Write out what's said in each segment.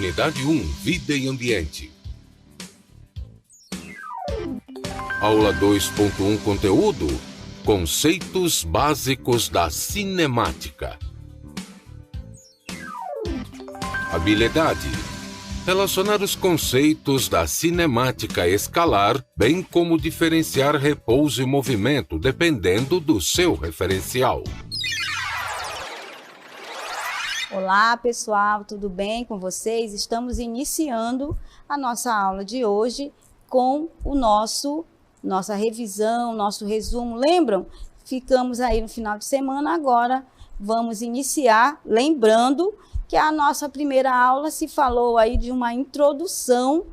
Unidade 1, Vida e Ambiente. Aula 2.1, Conteúdo: Conceitos básicos da cinemática. Habilidade: relacionar os conceitos da cinemática escalar, bem como diferenciar repouso e movimento, dependendo do seu referencial. Olá, pessoal, tudo bem com vocês? Estamos iniciando a nossa aula de hoje com nossa revisão, nosso resumo. Lembram? Ficamos aí no final de semana, agora vamos iniciar, lembrando que a nossa primeira aula se falou aí de uma introdução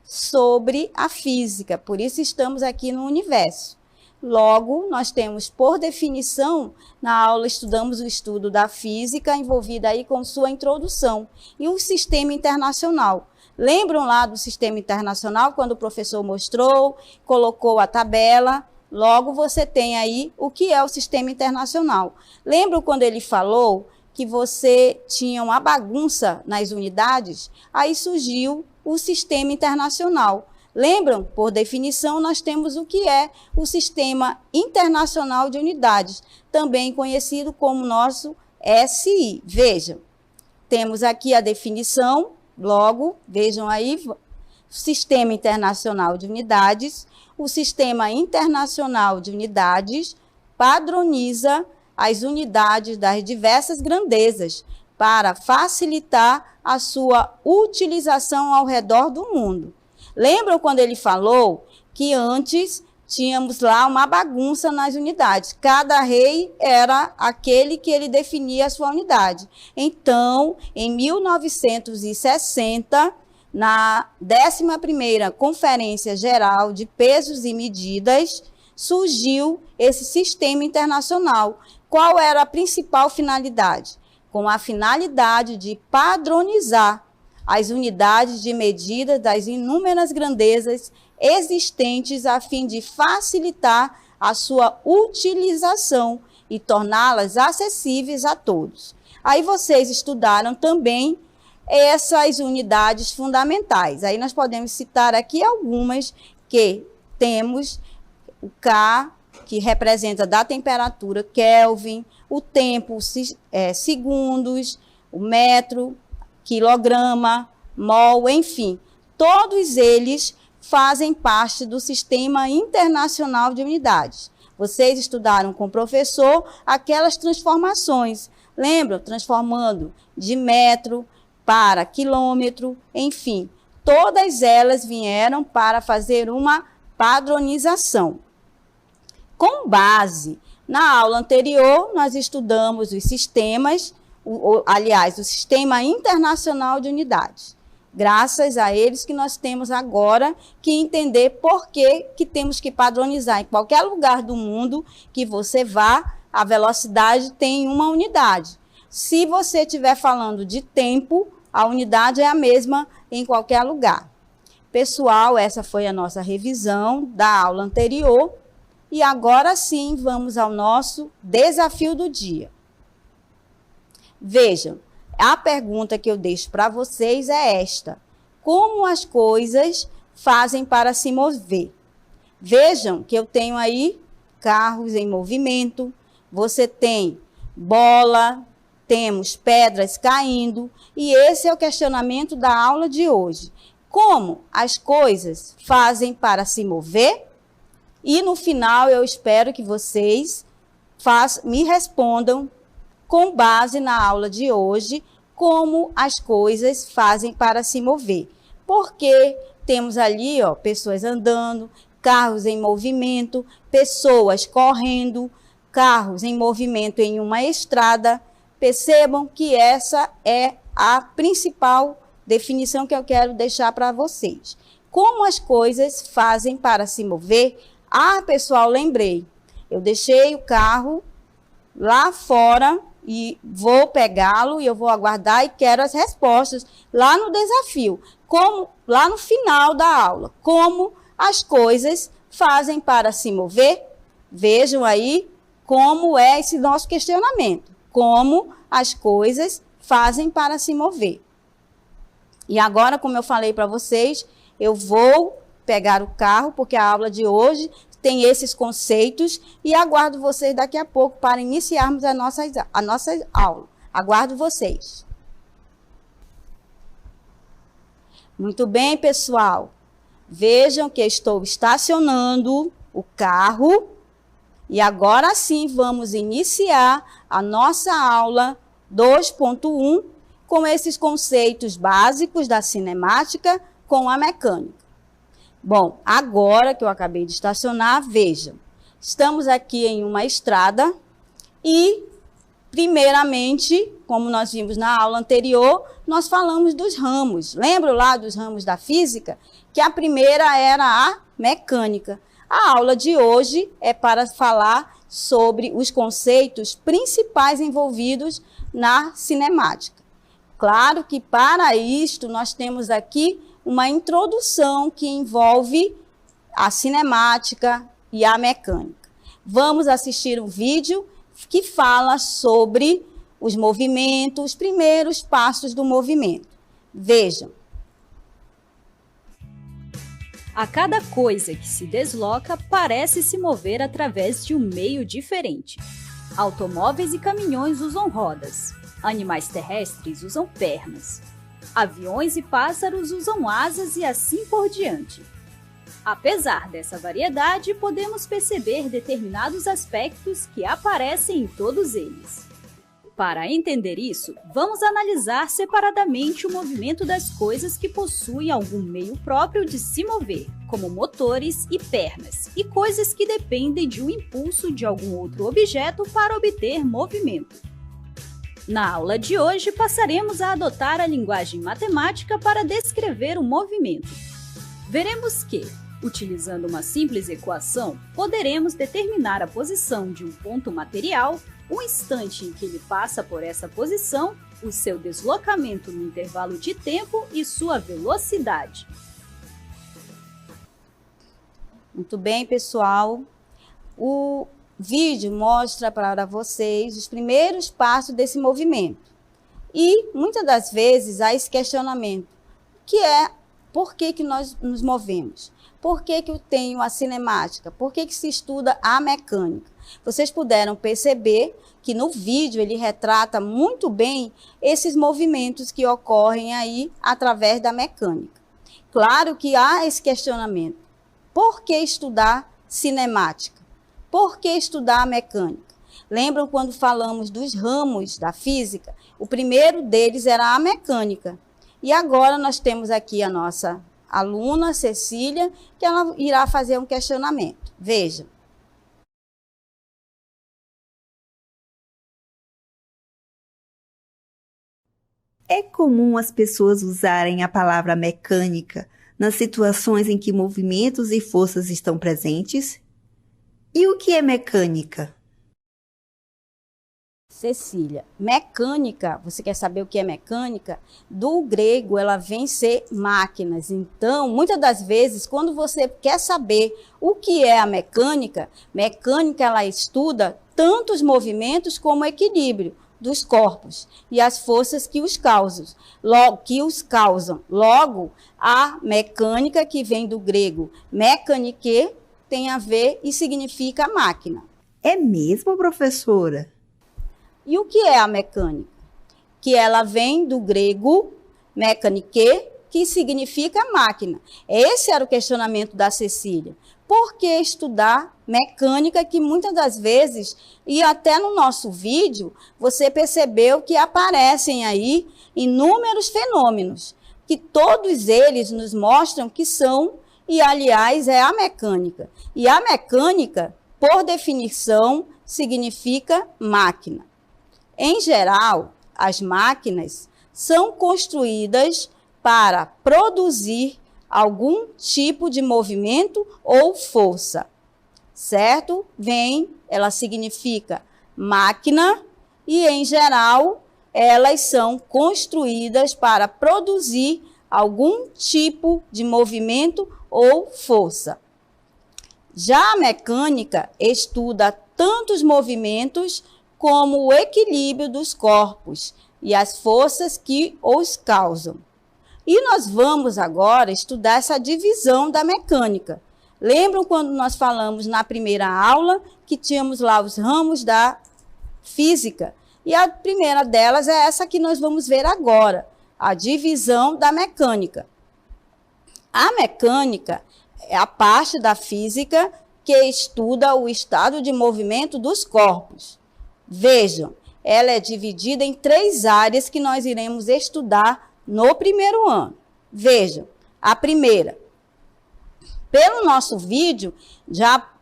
sobre a física, por isso estamos aqui no universo. Logo, nós temos, por definição, na aula estudamos o estudo da física, envolvida aí com sua introdução, e o sistema internacional. Lembram lá do sistema internacional, quando o professor mostrou, colocou a tabela? Logo, você tem aí o que é o sistema internacional. Lembram quando ele falou que você tinha uma bagunça nas unidades? Aí surgiu o sistema internacional. Lembram? Por definição, nós temos o que é o Sistema Internacional de Unidades, também conhecido como nosso SI. Vejam, temos aqui a definição, logo, vejam aí, Sistema Internacional de Unidades. O Sistema Internacional de Unidades padroniza as unidades das diversas grandezas para facilitar a sua utilização ao redor do mundo. Lembram quando ele falou que antes tínhamos lá uma bagunça nas unidades? Cada rei era aquele que ele definia a sua unidade. Então, em 1960, na 11ª Conferência Geral de Pesos e Medidas, surgiu esse sistema internacional. Qual era a principal finalidade? Com a finalidade de padronizar as unidades de medida das inúmeras grandezas existentes a fim de facilitar a sua utilização e torná-las acessíveis a todos. Aí vocês estudaram também essas unidades fundamentais. Aí nós podemos citar aqui algumas que temos: o K, que representa da temperatura, Kelvin, o tempo, segundos, o metro, quilograma, mol, enfim, todos eles fazem parte do Sistema Internacional de Unidades. Vocês estudaram com o professor aquelas transformações, lembram? Transformando de metro para quilômetro, enfim, todas elas vieram para fazer uma padronização. Com base na aula anterior, nós estudamos os sistemas, o Sistema Internacional de Unidades. Graças a eles que nós temos agora que entender por que temos que padronizar. Em qualquer lugar do mundo que você vá, a velocidade tem uma unidade. Se você estiver falando de tempo, a unidade é a mesma em qualquer lugar. Pessoal, essa foi a nossa revisão da aula anterior. E agora sim, vamos ao nosso desafio do dia. Vejam, a pergunta que eu deixo para vocês é esta: como as coisas fazem para se mover? Vejam que eu tenho aí carros em movimento, você tem bola, temos pedras caindo, e esse é o questionamento da aula de hoje. Como as coisas fazem para se mover? E no final eu espero que vocês me respondam, com base na aula de hoje, como as coisas fazem para se mover. Porque temos ali, ó, pessoas andando, carros em movimento, pessoas correndo, carros em movimento em uma estrada. Percebam que essa é a principal definição que eu quero deixar para vocês. Como as coisas fazem para se mover? Ah, pessoal, lembrei. Eu deixei o carro lá fora e vou pegá-lo e eu vou aguardar e quero as respostas lá no desafio. Lá no final da aula. Como as coisas fazem para se mover? Vejam aí como é esse nosso questionamento. Como as coisas fazem para se mover. E agora, como eu falei para vocês, eu vou pegar o carro, porque a aula de hoje tem esses conceitos, e aguardo vocês daqui a pouco para iniciarmos a nossa aula. Aguardo vocês. Muito bem, pessoal. Vejam que eu estou estacionando o carro e agora sim vamos iniciar a nossa aula 2.1 com esses conceitos básicos da cinemática com a mecânica. Bom, agora que eu acabei de estacionar, vejam, estamos aqui em uma estrada e, primeiramente, como nós vimos na aula anterior, nós falamos dos ramos. Lembram lá dos ramos da física? Que a primeira era a mecânica. A aula de hoje é para falar sobre os conceitos principais envolvidos na cinemática. Claro que para isto nós temos aqui uma introdução que envolve a cinemática e a mecânica. Vamos assistir um vídeo que fala sobre os movimentos, os primeiros passos do movimento. Vejam. A cada coisa que se desloca parece se mover através de um meio diferente. Automóveis e caminhões usam rodas. Animais terrestres usam pernas. Aviões e pássaros usam asas e assim por diante. Apesar dessa variedade, podemos perceber determinados aspectos que aparecem em todos eles. Para entender isso, vamos analisar separadamente o movimento das coisas que possuem algum meio próprio de se mover, como motores e pernas, e coisas que dependem de um impulso de algum outro objeto para obter movimento. Na aula de hoje, passaremos a adotar a linguagem matemática para descrever o movimento. Veremos que, utilizando uma simples equação, poderemos determinar a posição de um ponto material, o instante em que ele passa por essa posição, o seu deslocamento no intervalo de tempo e sua velocidade. Muito bem, pessoal. O vídeo mostra para vocês os primeiros passos desse movimento. E, muitas das vezes, há esse questionamento, que é por que nós nos movemos? Por que eu tenho a cinemática? Por que se estuda a mecânica? Vocês puderam perceber que no vídeo ele retrata muito bem esses movimentos que ocorrem aí através da mecânica. Claro que há esse questionamento. Por que estudar cinemática? Por que estudar a mecânica? Lembram quando falamos dos ramos da física? O primeiro deles era a mecânica. E agora nós temos aqui a nossa aluna, Cecília, que ela irá fazer um questionamento. Veja. É comum as pessoas usarem a palavra mecânica nas situações em que movimentos e forças estão presentes? E o que é mecânica? Cecília, mecânica, você quer saber o que é mecânica? Do grego, ela vem ser máquinas. Então, muitas das vezes, quando você quer saber o que é a mecânica, ela estuda tanto os movimentos como o equilíbrio dos corpos e as forças que os causam. Logo, a mecânica, que vem do grego mekanike, tem a ver e significa máquina. É mesmo, professora? E o que é a mecânica? Que ela vem do grego mekanike, que significa máquina. Esse era o questionamento da Cecília. Por que estudar mecânica, que muitas das vezes, e até no nosso vídeo, você percebeu que aparecem aí inúmeros fenômenos, que todos eles nos mostram que são, e aliás, é a mecânica. E a mecânica, por definição, significa máquina. Em geral, as máquinas são construídas para produzir algum tipo de movimento ou força, certo? Ela significa máquina e, em geral, elas são construídas para produzir algum tipo de movimento ou força. Já a mecânica estuda tanto os movimentos como o equilíbrio dos corpos e as forças que os causam. E nós vamos agora estudar essa divisão da mecânica. Lembram quando nós falamos na primeira aula que tínhamos lá os ramos da física? E a primeira delas é essa que nós vamos ver agora, a divisão da mecânica. A mecânica é a parte da física que estuda o estado de movimento dos corpos. Vejam, ela é dividida em 3 áreas que nós iremos estudar no primeiro ano. Vejam, a primeira. Pelo nosso vídeo,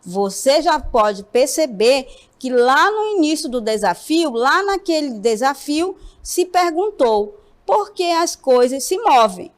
você já pode perceber que lá no início do desafio, lá naquele desafio, se perguntou por que as coisas se movem.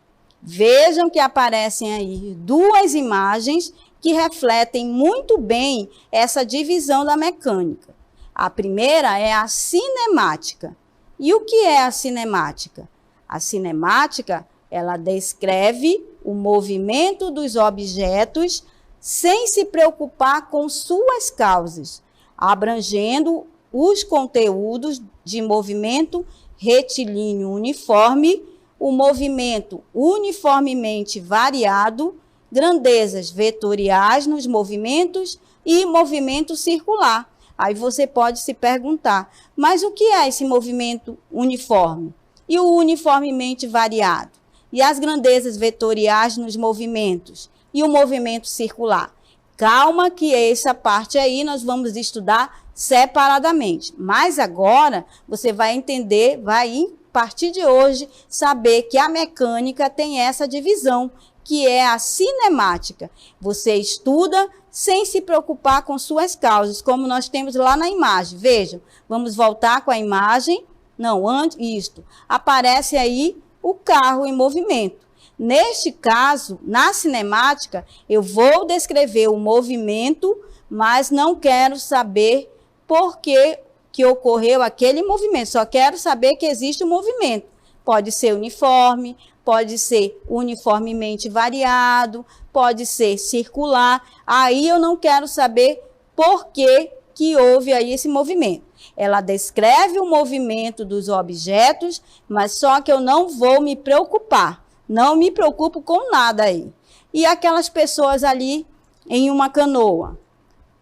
Vejam que aparecem aí 2 imagens que refletem muito bem essa divisão da mecânica. A primeira é a cinemática. E o que é a cinemática? A cinemática, ela descreve o movimento dos objetos sem se preocupar com suas causas, abrangendo os conteúdos de movimento retilíneo uniforme, o movimento uniformemente variado, grandezas vetoriais nos movimentos e movimento circular. Aí você pode se perguntar, mas o que é esse movimento uniforme? E o uniformemente variado? E as grandezas vetoriais nos movimentos? E o movimento circular? Calma que essa parte aí nós vamos estudar separadamente. Mas agora você vai entender, a partir de hoje, saber que a mecânica tem essa divisão, que é a cinemática. Você estuda sem se preocupar com suas causas, como nós temos lá na imagem. Vejam, vamos voltar com a imagem. Não, antes, isto. Aparece aí o carro em movimento. Neste caso, na cinemática, eu vou descrever o movimento, mas não quero saber por que ocorreu aquele movimento. Só quero saber que existe um movimento. Pode ser uniforme, pode ser uniformemente variado, pode ser circular. Aí eu não quero saber por que houve aí esse movimento. Ela descreve o movimento dos objetos, mas só que eu não vou me preocupar. Não me preocupo com nada aí. E aquelas pessoas ali em uma canoa?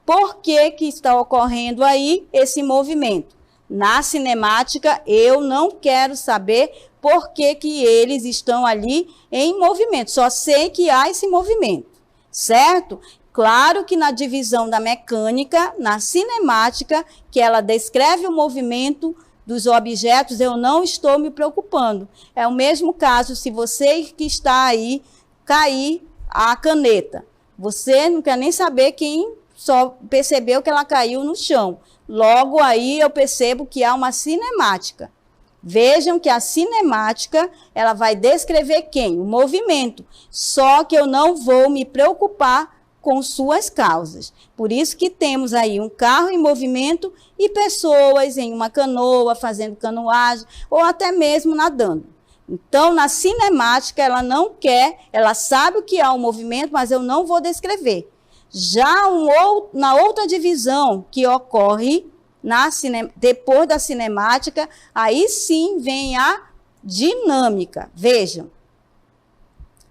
Por que está ocorrendo aí esse movimento? Na cinemática, eu não quero saber por que eles estão ali em movimento. Só sei que há esse movimento, certo? Claro que na divisão da mecânica, na cinemática, que ela descreve o movimento dos objetos, eu não estou me preocupando. É o mesmo caso se você que está aí cair a caneta. Você não quer nem saber quem só percebeu que ela caiu no chão. Logo aí eu percebo que há uma cinemática. Vejam que a cinemática, ela vai descrever quem? O movimento. Só que eu não vou me preocupar com suas causas. Por isso que temos aí um carro em movimento e pessoas em uma canoa fazendo canoagem ou até mesmo nadando. Então, na cinemática, ela não quer, ela sabe o que há um movimento, mas eu não vou descrever. Já na outra divisão que ocorre depois da cinemática, aí sim vem a dinâmica. Vejam.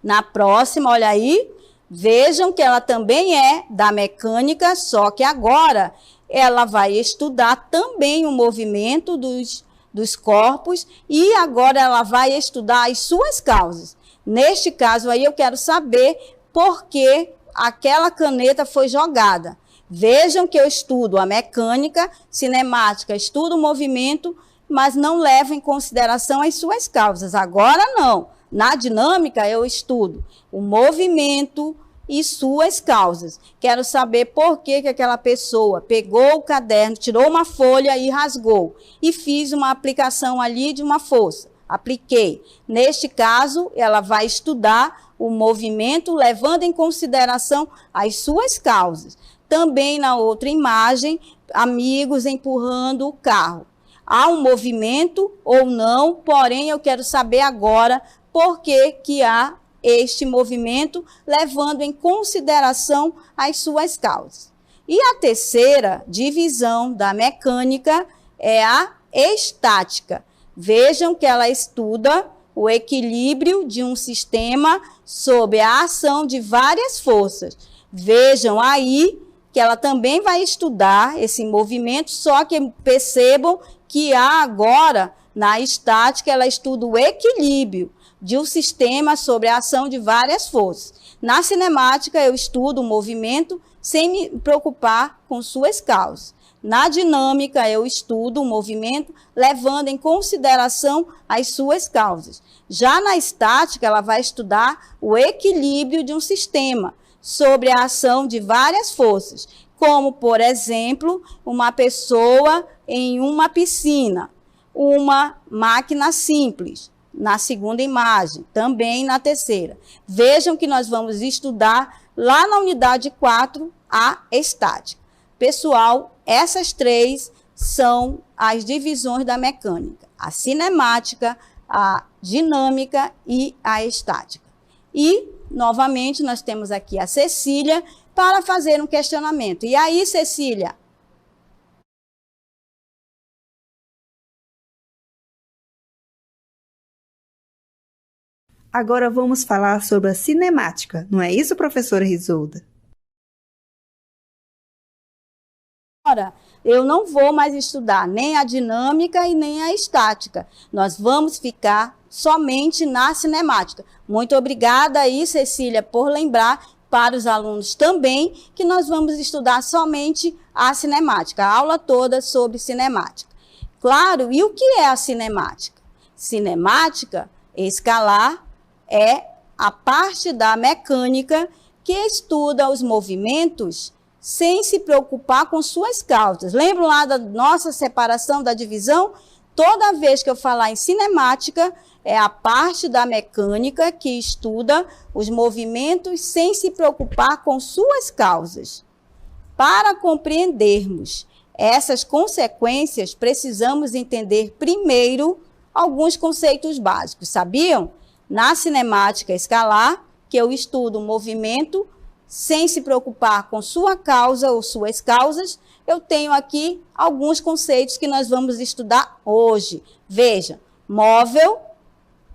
Na próxima, olha aí, vejam que ela também é da mecânica, só que agora ela vai estudar também o movimento dos corpos e agora ela vai estudar as suas causas. Neste caso aí eu quero saber por que aquela caneta foi jogada. Vejam que eu estudo a mecânica, cinemática, estudo o movimento, mas não levo em consideração as suas causas. Agora não. Na dinâmica eu estudo o movimento e suas causas. Quero saber por que aquela pessoa pegou o caderno, tirou uma folha e rasgou. E fiz uma aplicação ali de uma força. Apliquei. Neste caso, ela vai estudar o movimento, levando em consideração as suas causas. Também na outra imagem, amigos empurrando o carro. Há um movimento ou não, porém eu quero saber agora por que há este movimento, levando em consideração as suas causas. E a terceira divisão da mecânica é a estática. Vejam que ela estuda o equilíbrio de um sistema sob a ação de várias forças. Vejam aí que ela também vai estudar esse movimento, só que percebam que há agora, na estática, ela estuda o equilíbrio de um sistema sobre a ação de várias forças. Na cinemática, eu estudo o movimento sem me preocupar com suas causas. Na dinâmica, eu estudo o movimento levando em consideração as suas causas. Já na estática, ela vai estudar o equilíbrio de um sistema sobre a ação de várias forças, como, por exemplo, uma pessoa em uma piscina, uma máquina simples, na segunda imagem, também na terceira. Vejam que nós vamos estudar lá na unidade 4 a estática. Pessoal, essas três são as divisões da mecânica: a cinemática, a dinâmica e a estática. E, novamente, nós temos aqui a Cecília para fazer um questionamento. E aí, Cecília? Agora vamos falar sobre a cinemática, não é isso, professora Risolda? Agora, eu não vou mais estudar nem a dinâmica e nem a estática. Nós vamos ficar somente na cinemática. Muito obrigada aí, Cecília, por lembrar para os alunos também que nós vamos estudar somente a cinemática, a aula toda sobre cinemática. Claro, e o que é a cinemática? Cinemática escalar é a parte da mecânica que estuda os movimentos sem se preocupar com suas causas. Lembram lá da nossa separação, da divisão? Toda vez que eu falar em cinemática, é a parte da mecânica que estuda os movimentos sem se preocupar com suas causas. Para compreendermos essas consequências, precisamos entender primeiro alguns conceitos básicos. Sabiam? Na cinemática escalar, que eu estudo o movimento sem se preocupar com sua causa ou suas causas, eu tenho aqui alguns conceitos que nós vamos estudar hoje. Veja, móvel,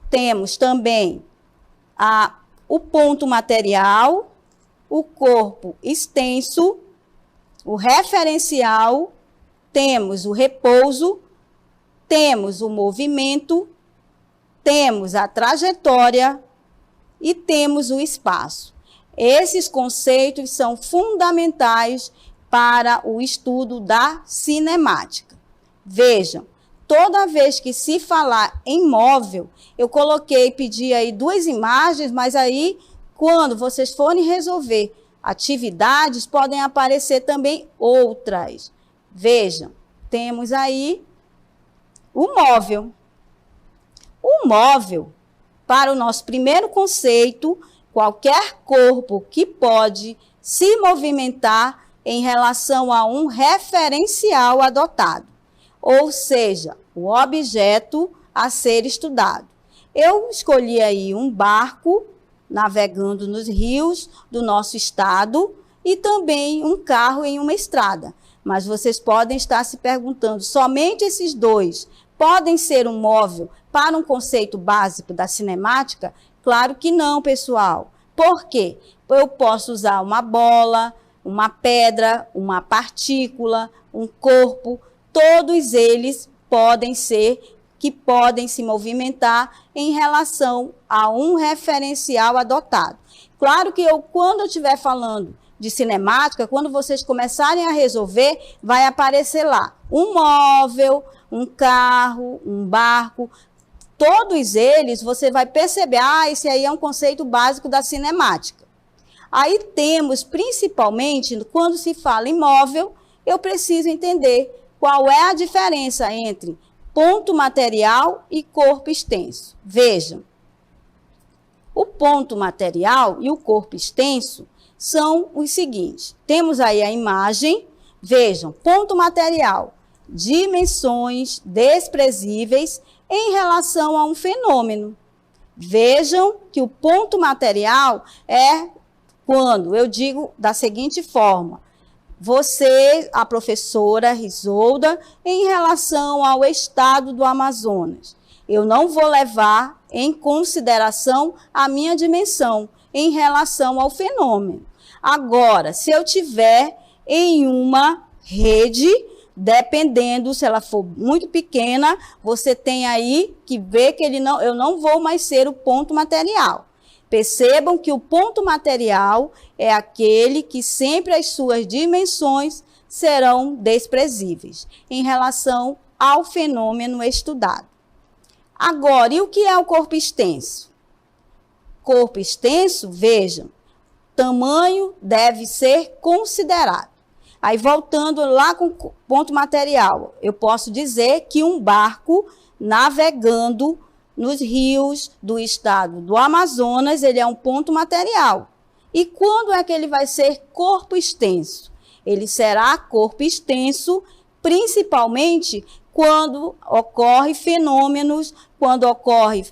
temos também o ponto material, o corpo extenso, o referencial, temos o repouso, temos o movimento, temos a trajetória e temos o espaço. Esses conceitos são fundamentais para o estudo da cinemática. Vejam, toda vez que se falar em móvel, eu pedi aí 2 imagens, mas aí, quando vocês forem resolver atividades, podem aparecer também outras. Vejam, temos aí o móvel. O móvel, para o nosso primeiro conceito, qualquer corpo que pode se movimentar em relação a um referencial adotado, ou seja, o objeto a ser estudado. Eu escolhi aí um barco navegando nos rios do nosso estado e também um carro em uma estrada. Mas vocês podem estar se perguntando, somente esses dois podem ser um móvel para um conceito básico da cinemática? Claro que não, pessoal. Por quê? Eu posso usar uma bola, uma pedra, uma partícula, um corpo, todos eles podem se movimentar em relação a um referencial adotado. Claro que quando eu estiver falando de cinemática, quando vocês começarem a resolver, vai aparecer lá um móvel, um carro, um barco. Todos eles, você vai perceber, esse aí é um conceito básico da cinemática. Aí temos, principalmente, quando se fala em móvel, eu preciso entender qual é a diferença entre ponto material e corpo extenso. Vejam, o ponto material e o corpo extenso são os seguintes. Temos aí a imagem, vejam, ponto material, dimensões desprezíveis em relação a um fenômeno. Vejam que o ponto material é quando eu digo da seguinte forma: você, a professora Risolda, em relação ao estado do Amazonas. eu não vou levar em consideração a minha dimensão em relação ao fenômeno. Agora, se eu tiver em uma rede, dependendo, se ela for muito pequena, você tem aí que ver que eu não vou mais ser o ponto material. Percebam que o ponto material é aquele que sempre as suas dimensões serão desprezíveis em relação ao fenômeno estudado. Agora, e o que é o corpo extenso? Corpo extenso, vejam, tamanho deve ser considerado. Aí, voltando lá com o ponto material, eu posso dizer que um barco navegando nos rios do estado do Amazonas, ele é um ponto material. E quando é que ele vai ser corpo extenso? Ele será corpo extenso, principalmente quando ocorre fenômenos, quando ocorre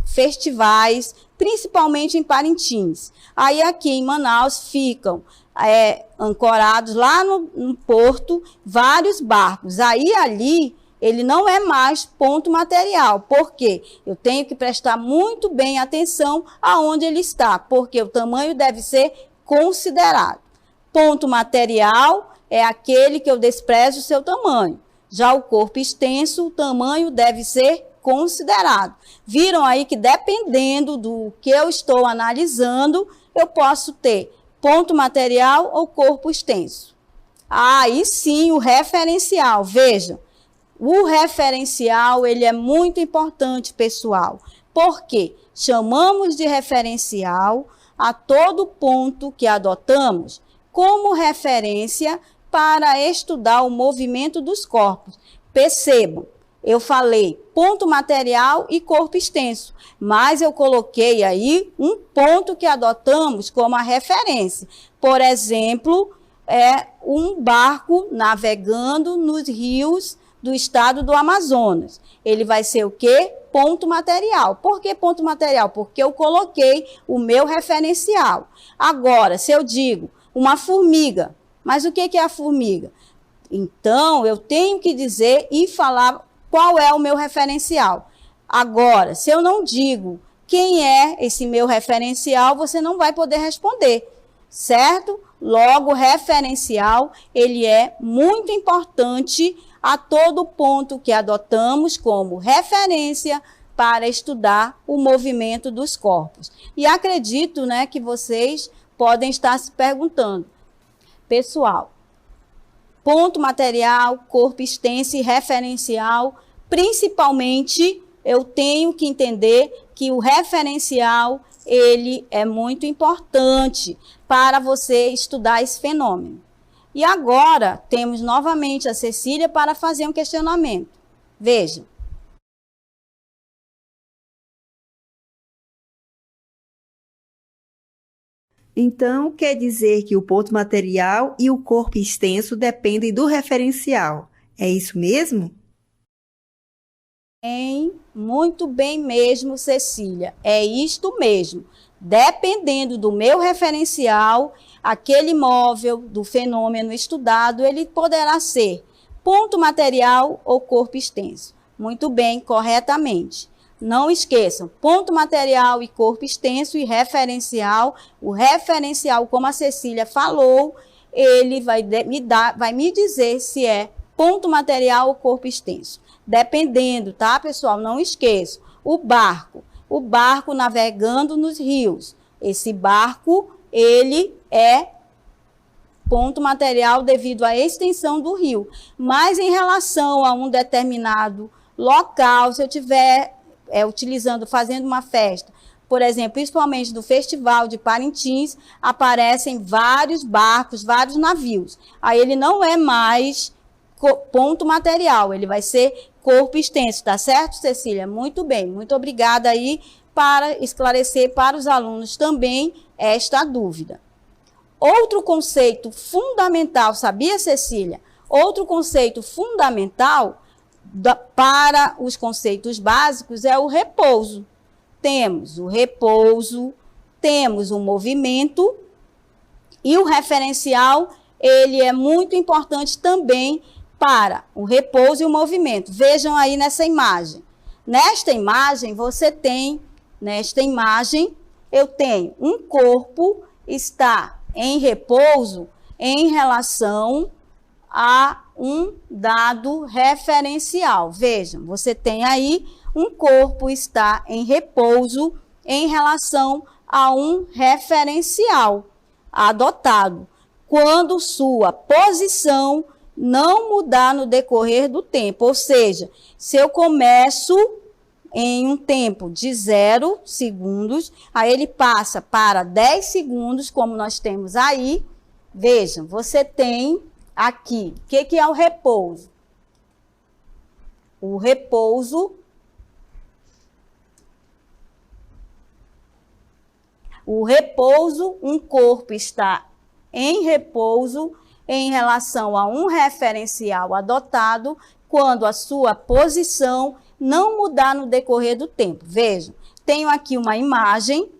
festivais, principalmente em Parintins. Aí aqui em Manaus ficam ancorados lá no porto vários barcos. Aí ali ele não é mais ponto material, porque eu tenho que prestar muito bem atenção aonde ele está, porque o tamanho deve ser considerado. Ponto material é aquele que eu desprezo o seu tamanho. Já o corpo extenso, o tamanho deve ser considerado. Viram aí que dependendo do que eu estou analisando, eu posso ter ponto material ou corpo extenso. Aí sim, o referencial. Vejam, o referencial ele é muito importante, pessoal. Por quê? Chamamos de referencial a todo ponto que adotamos como referência para estudar o movimento dos corpos. Percebam, eu falei ponto material e corpo extenso, mas eu coloquei aí um ponto que adotamos como a referência. Por exemplo, um barco navegando nos rios do estado do Amazonas. Ele vai ser o quê? Ponto material. Por que ponto material? Porque eu coloquei o meu referencial. Agora, se eu digo uma formiga, mas o que é a formiga? Então, eu tenho que dizer e falar qual é o meu referencial. Agora, se eu não digo quem é esse meu referencial, você não vai poder responder, certo? Logo, o referencial, ele é muito importante a todo ponto que adotamos como referência para estudar o movimento dos corpos. E acredito, né, que vocês podem estar se perguntando, pessoal, ponto material, corpo extenso e referencial, principalmente eu tenho que entender que o referencial ele é muito importante para você estudar esse fenômeno. E agora temos novamente a Cecília para fazer um questionamento. Veja. Então, quer dizer que o ponto material e o corpo extenso dependem do referencial. É isso mesmo? Muito bem mesmo, Cecília. É isto mesmo. Dependendo do meu referencial, aquele móvel do fenômeno estudado, ele poderá ser ponto material ou corpo extenso. Muito bem, corretamente. Não esqueçam, ponto material e corpo extenso e referencial. O referencial, como a Cecília falou, ele vai me dizer se é ponto material ou corpo extenso. Dependendo, tá, pessoal? Não esqueçam. O barco navegando nos rios. Esse barco, ele é ponto material devido à extensão do rio. Mas em relação a um determinado local, se eu estiver fazendo uma festa, por exemplo, principalmente do Festival de Parintins, aparecem vários barcos, vários navios. Aí ele não é mais ponto material, ele vai ser corpo extenso, tá certo, Cecília? Muito bem, muito obrigada aí para esclarecer para os alunos também esta dúvida. Outro conceito fundamental, sabia, Cecília? Outro conceito fundamental para os conceitos básicos é o repouso. Temos o repouso, temos o movimento e o referencial, ele é muito importante também para o repouso e o movimento. Vejam aí nessa imagem. Nesta imagem, eu tenho um corpo está em repouso em relação a um dado referencial. Vejam, você tem aí um corpo está em repouso em relação a um referencial adotado, quando sua posição não mudar no decorrer do tempo. Ou seja, se eu começo em um tempo de 0 segundos, aí ele passa para 10 segundos, como nós temos aí. Vejam, você tem aqui, o que é o repouso? O repouso um corpo está em repouso em relação a um referencial adotado quando a sua posição não mudar no decorrer do tempo. Vejam, tenho aqui uma imagem,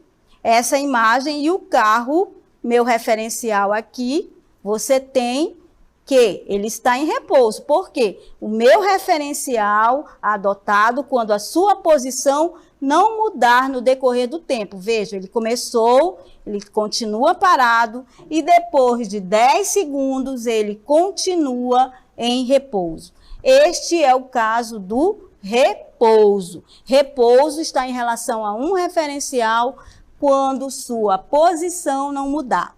essa imagem e o carro, meu referencial aqui, você tem que ele está em repouso. Por quê? O meu referencial adotado quando a sua posição não mudar no decorrer do tempo. Veja, ele começou, ele continua parado e depois de 10 segundos ele continua em repouso. Este é o caso do repouso. Repouso está em relação a um referencial quando sua posição não mudar.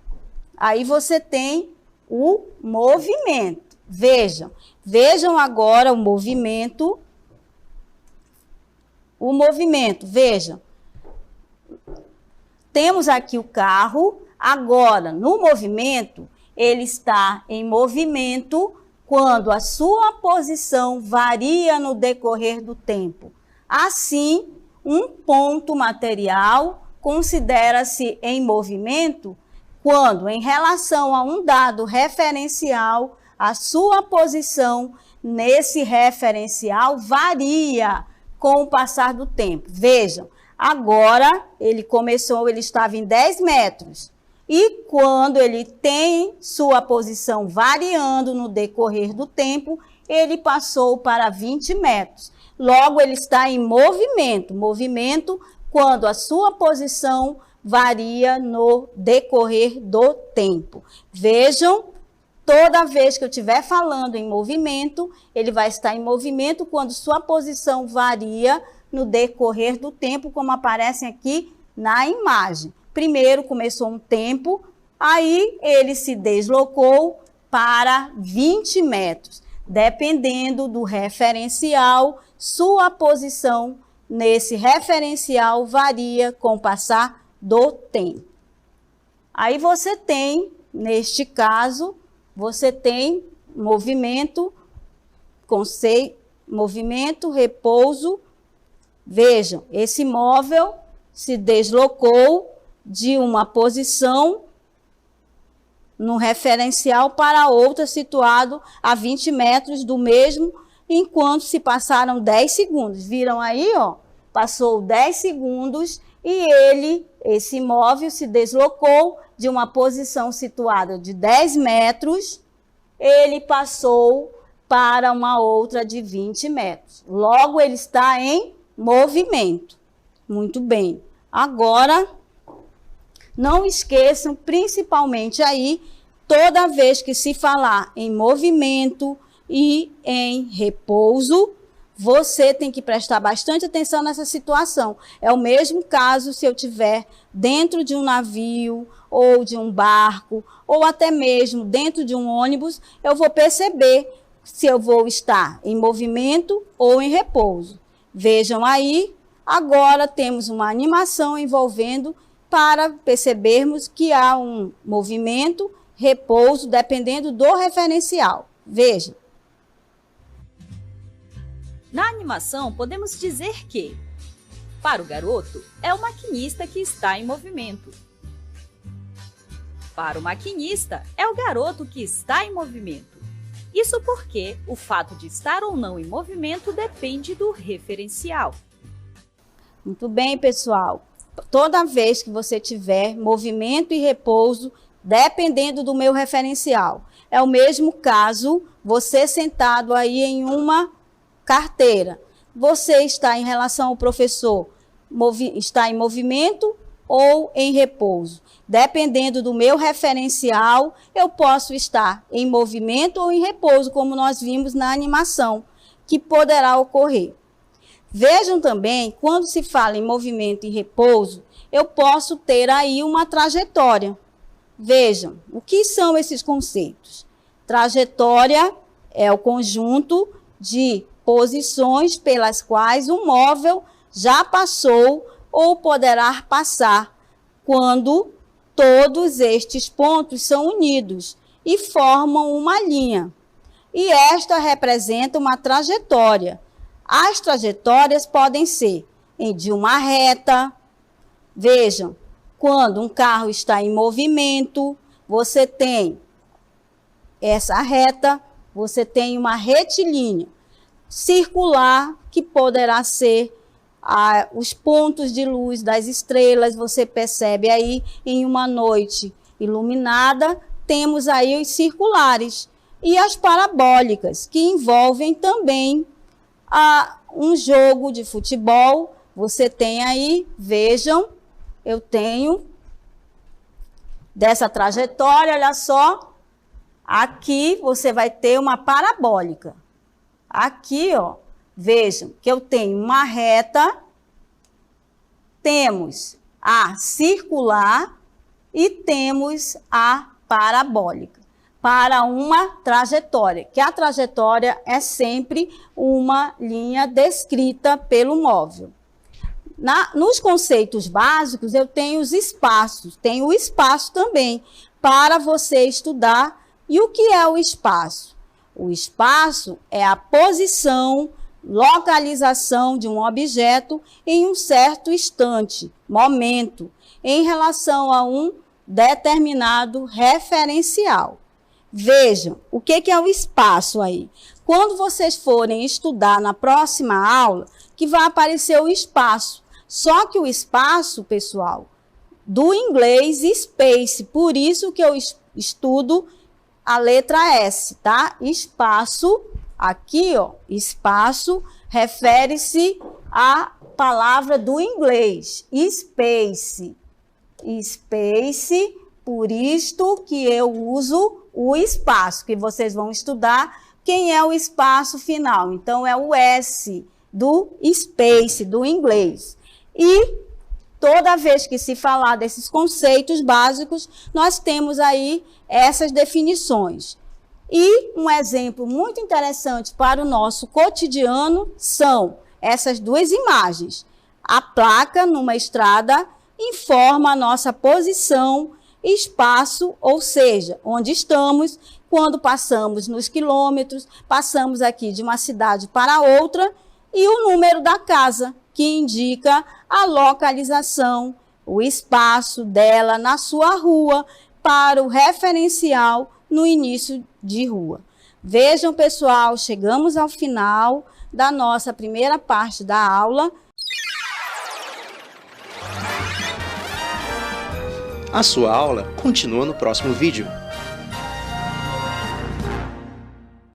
Aí você tem o movimento. Vejam agora o movimento. Vejam. Temos aqui o carro. Agora, no movimento, ele está em movimento quando a sua posição varia no decorrer do tempo. Assim, um ponto material considera-se em movimento quando, em relação a um dado referencial, a sua posição nesse referencial varia com o passar do tempo. Vejam, agora ele estava em 10 metros. E quando ele tem sua posição variando no decorrer do tempo, ele passou para 20 metros. Logo, ele está em movimento. Movimento quando a sua posição varia no decorrer do tempo. Vejam, toda vez que eu estiver falando em movimento, ele vai estar em movimento quando sua posição varia no decorrer do tempo, como aparecem aqui na imagem. Primeiro começou um tempo, aí ele se deslocou para 20 metros. Dependendo do referencial, sua posição nesse referencial varia com o passar do tempo. Aí você tem, neste caso, você tem movimento, movimento, repouso. Vejam, esse móvel se deslocou de uma posição no referencial para outra, situado a 20 metros do mesmo, enquanto se passaram 10 segundos. Viram aí, ó? Passou 10 segundos e esse móvel se deslocou de uma posição situada de 10 metros, ele passou para uma outra de 20 metros. Logo, ele está em movimento. Muito bem. Agora, não esqueçam, principalmente aí, toda vez que se falar em movimento e em repouso, você tem que prestar bastante atenção nessa situação. É o mesmo caso se eu estiver dentro de um navio, ou de um barco, ou até mesmo dentro de um ônibus, eu vou perceber se eu vou estar em movimento ou em repouso. Vejam aí, agora temos uma animação envolvendo para percebermos que há um movimento, repouso, dependendo do referencial. Veja. Na animação, podemos dizer que, para o garoto, é o maquinista que está em movimento. Para o maquinista, é o garoto que está em movimento. Isso porque o fato de estar ou não em movimento depende do referencial. Muito bem, pessoal. Toda vez que você tiver movimento e repouso, dependendo do meu referencial. É o mesmo caso, você sentado aí em uma carteira. você está em relação ao professor, está em movimento ou em repouso? Dependendo do meu referencial, eu posso estar em movimento ou em repouso, como nós vimos na animação, que poderá ocorrer. Vejam também, quando se fala em movimento e repouso, eu posso ter aí uma trajetória. Vejam, o que são esses conceitos? Trajetória é o conjunto de posições pelas quais o móvel já passou ou poderá passar, quando todos estes pontos são unidos e formam uma linha. E esta representa uma trajetória. As trajetórias podem ser de uma reta. Vejam, quando um carro está em movimento, você tem essa reta, você tem uma retilínea circular, que poderá ser os pontos de luz das estrelas. Você percebe aí, em uma noite iluminada, temos aí os circulares. E as parabólicas, que envolvem também um jogo de futebol. Você tem aí, vejam, eu tenho dessa trajetória, olha só, aqui você vai ter uma parabólica. Aqui, ó, vejam que eu tenho uma reta, temos a circular e temos a parabólica para uma trajetória, que a trajetória é sempre uma linha descrita pelo móvel. Nos conceitos básicos, eu tenho os espaços, tenho o espaço também para você estudar. E o que é o espaço? O espaço é a posição, localização de um objeto em um certo instante, momento, em relação a um determinado referencial. Vejam, o que é o espaço aí? Quando vocês forem estudar na próxima aula, que vai aparecer o espaço. Só que o espaço, pessoal, do inglês space, por isso que eu estudo a letra S, tá? Espaço, aqui, ó, espaço, refere-se à palavra do inglês, space. Space, por isto que eu uso o espaço, que vocês vão estudar quem é o espaço final. Então, é o S do space, do inglês. E toda vez que se falar desses conceitos básicos, nós temos aí essas definições. E um exemplo muito interessante para o nosso cotidiano são essas duas imagens. A placa numa estrada informa a nossa posição, espaço, ou seja, onde estamos, quando passamos nos quilômetros, passamos aqui de uma cidade para outra, e o número da casa, que indica a localização, o espaço dela na sua rua, para o referencial no início de rua. Vejam, pessoal, chegamos ao final da nossa primeira parte da aula. A sua aula continua no próximo vídeo.